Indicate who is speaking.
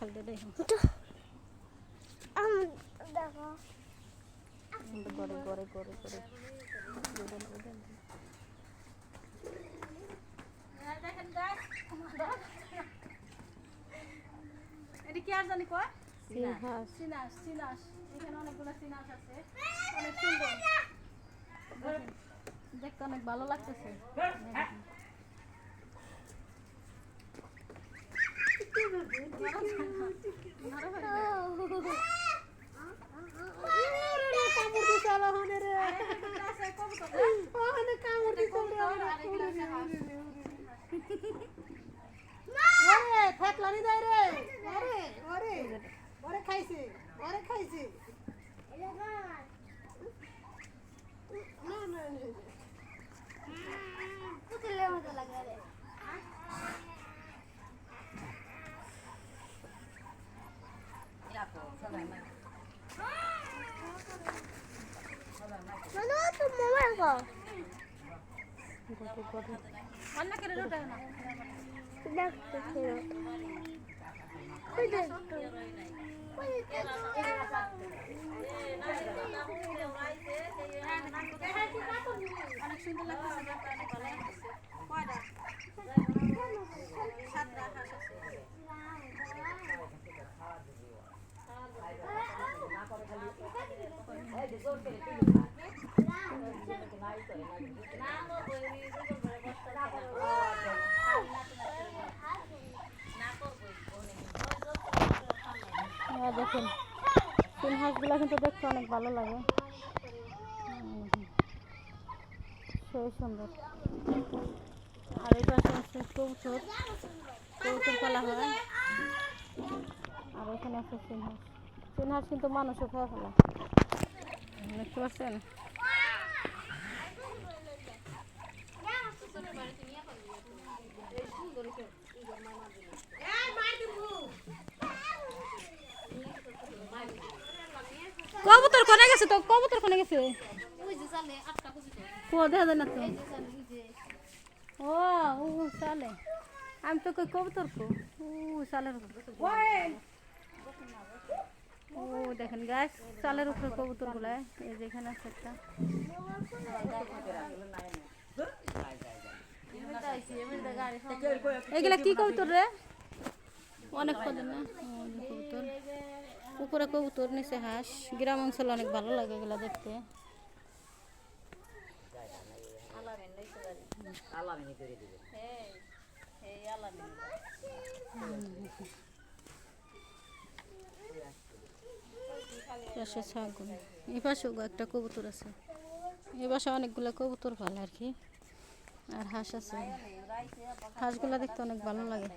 Speaker 1: খাল দিয়ে দেখো ঘরে ঘরে ঘরে ঘরে
Speaker 2: এটা কি আর জানি কয়
Speaker 1: সিনহাস
Speaker 2: সিনাস সিনাস এখানে অনেকগুলো সিনাস আছে অনেক সুন্দর দেখতে অনেক ভালো লাগতেছে অনেক সুন্দর লাগতেছে অনেক ভালো লাগতেছে কয়টা সাতটা হাঁস
Speaker 1: দেখুন সিনহাসগুলো কিন্তু দেখতে অনেক ভালো লাগে সেই সুন্দর আর এই পাশে আছে কবুতর কবুতর পালা হয় আর এখানে আছে সিনহাস সিনহাস কিন্তু মানুষও খেয়ে ফেলা দেখতে পাচ্ছেন কবুতর কোনে গেছে তো কবুতর কোনে গেছে দেখা যায় না তো ও চালে আমি তো কই কবুতর কো চালের ও দেখেন গাছ চালের উপরে কবুতর গুলা এই যে এখানে আছে একটা এগুলা কি কবুতর রে অনেক পদের না কবুতর উপরে কবুতর নিচে হাঁস গ্রাম অঞ্চলে অনেক ভালো লাগে এগুলা দেখতে ছাগল এই পাশেও একটা কবুতর আছে এই পাশে অনেকগুলো কবুতর ভালো আর কি আর হাঁস আছে হাঁসগুলা দেখতে অনেক ভালো লাগে